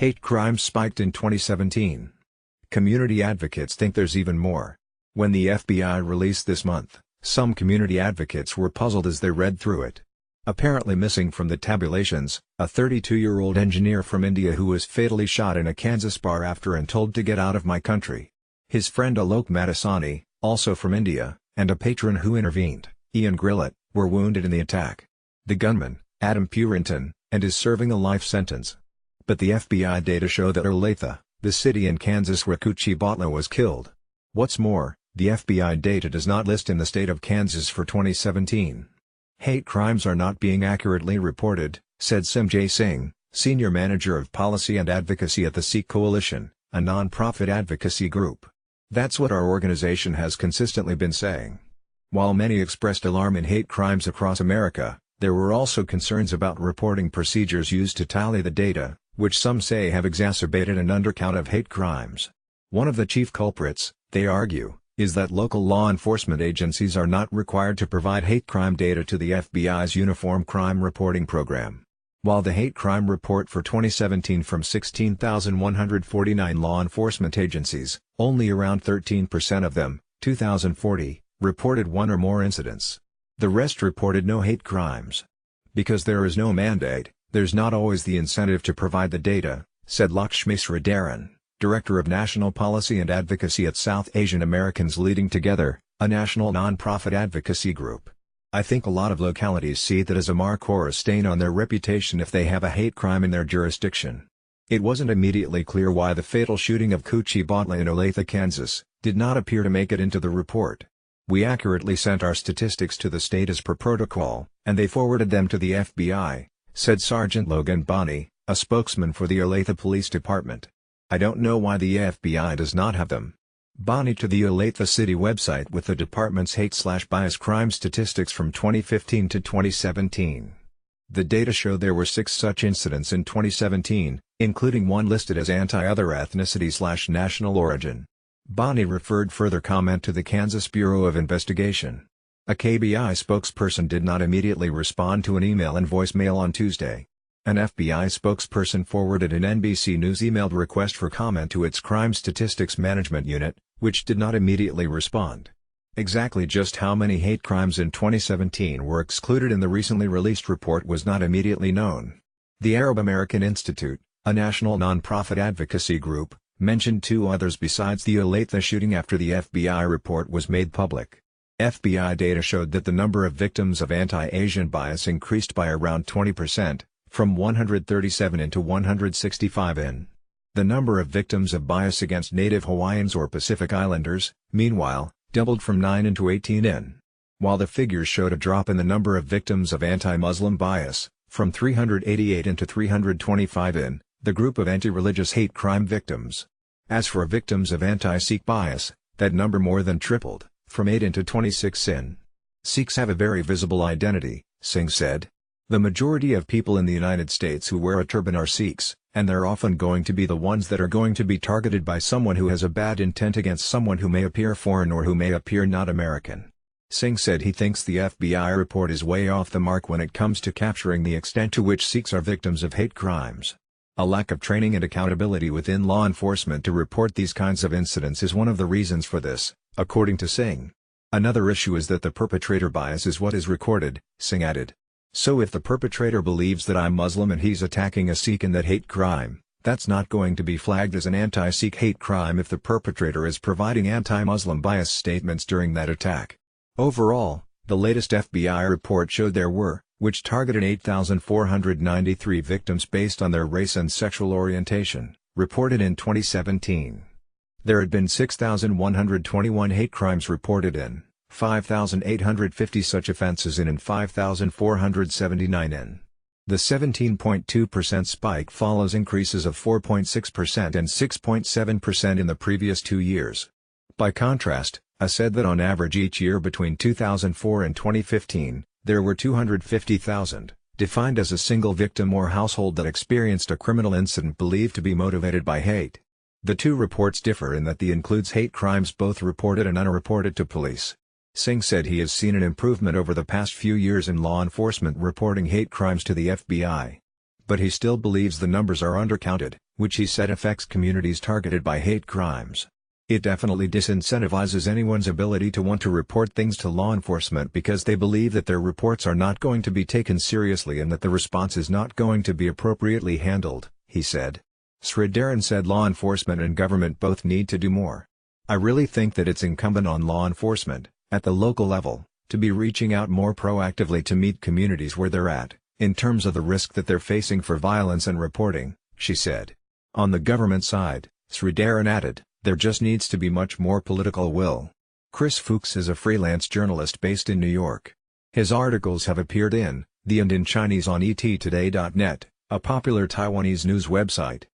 Hate crimes spiked in 2017. Community advocates think there's even more. When the FBI released this month, some community advocates were puzzled as they read through it. Apparently missing from the tabulations, a 32-year-old engineer from India who was fatally shot in a Kansas bar after and told to get out of my country. His friend Alok Madasani, also from India, and a patron who intervened, Ian Grillett, were wounded in the attack. The gunman, Adam Purinton, and is serving a life sentence. But the FBI data show that Olathe, the city in Kansas where Kuchi Botla was killed. What's more, the FBI data does not list in the state of Kansas for 2017. Hate crimes are not being accurately reported, said Simjay Singh, Senior Manager of Policy and Advocacy at the Sikh Coalition, a non-profit advocacy group. That's what our organization has consistently been saying. While many expressed alarm in hate crimes across America, there were also concerns about reporting procedures used to tally the data, which some say have exacerbated an undercount of hate crimes. One of the chief culprits, they argue, is that local law enforcement agencies are not required to provide hate crime data to the FBI's Uniform Crime Reporting Program. While the hate crime report for 2017 from 16,149 law enforcement agencies, only around 13% of them, 2,040, reported one or more incidents. The rest reported no hate crimes. Because there is no mandate, there's not always the incentive to provide the data, said Lakshmi Sridharan, Director of National Policy and Advocacy at South Asian Americans Leading Together, a national non-profit advocacy group. I think a lot of localities see that as a mark or a stain on their reputation if they have a hate crime in their jurisdiction. It wasn't immediately clear why the fatal shooting of Kuchi Botla in Olathe, Kansas, did not appear to make it into the report. We accurately sent our statistics to the state as per protocol, and they forwarded them to the FBI, said Sergeant Logan Bonney, a spokesman for the Olathe Police Department. I don't know why the FBI does not have them. Bonney to the Olathe City website with the department's hate/bias crime statistics from 2015 to 2017. The data show there were 6 such incidents in 2017, including one listed as anti-other ethnicity/national origin. Bonney referred further comment to the Kansas Bureau of Investigation. A KBI spokesperson did not immediately respond to an email and voicemail on Tuesday. An FBI spokesperson forwarded an NBC News emailed request for comment to its Crime Statistics Management Unit, which did not immediately respond. Exactly just how many hate crimes in 2017 were excluded in the recently released report was not immediately known. The Arab American Institute, a national non-profit advocacy group, mentioned 2 others besides the Olathe shooting after the FBI report was made public. FBI data showed that the number of victims of anti-Asian bias increased by around 20%. From 137 in to 165 in. The number of victims of bias against Native Hawaiians or Pacific Islanders, meanwhile, doubled from 9 in to 18 in. While the figures showed a drop in the number of victims of anti-Muslim bias, from 388 in to 325 in, the group of anti-religious hate crime victims. As for victims of anti-Sikh bias, that number more than tripled, from 8 in to 26 in. Sikhs have a very visible identity, Singh said. The majority of people in the United States who wear a turban are Sikhs, and they're often going to be the ones that are going to be targeted by someone who has a bad intent against someone who may appear foreign or who may appear not American. Singh said he thinks the FBI report is way off the mark when it comes to capturing the extent to which Sikhs are victims of hate crimes. A lack of training and accountability within law enforcement to report these kinds of incidents is one of the reasons for this, according to Singh. Another issue is that the perpetrator bias is what is recorded, Singh added. So if the perpetrator believes that I'm Muslim and he's attacking a Sikh in that hate crime, that's not going to be flagged as an anti-Sikh hate crime if the perpetrator is providing anti-Muslim bias statements during that attack. Overall, the latest FBI report showed there were, which targeted 8,493 victims based on their race and sexual orientation, reported in 2017. There had been 6,121 hate crimes reported in 5,850 such offenses in 5,479 in. The 17.2% spike follows increases of 4.6% and 6.7% in the previous 2 years. By contrast, I said that on average each year between 2004 and 2015, there were 250,000, defined as a single victim or household that experienced a criminal incident believed to be motivated by hate. The 2 reports differ in that the includes hate crimes both reported and unreported to police. Singh said he has seen an improvement over the past few years in law enforcement reporting hate crimes to the FBI. But he still believes the numbers are undercounted, which he said affects communities targeted by hate crimes. It definitely disincentivizes anyone's ability to want to report things to law enforcement because they believe that their reports are not going to be taken seriously and that the response is not going to be appropriately handled, he said. Sridharan said law enforcement and government both need to do more. I really think that it's incumbent on law enforcement, at the local level, to be reaching out more proactively to meet communities where they're at, in terms of the risk that they're facing for violence and reporting, she said. On the government side, Sridharan added, there just needs to be much more political will. Chris Fuchs is a freelance journalist based in New York. His articles have appeared in The and in Chinese on ETtoday.net, a popular Taiwanese news website.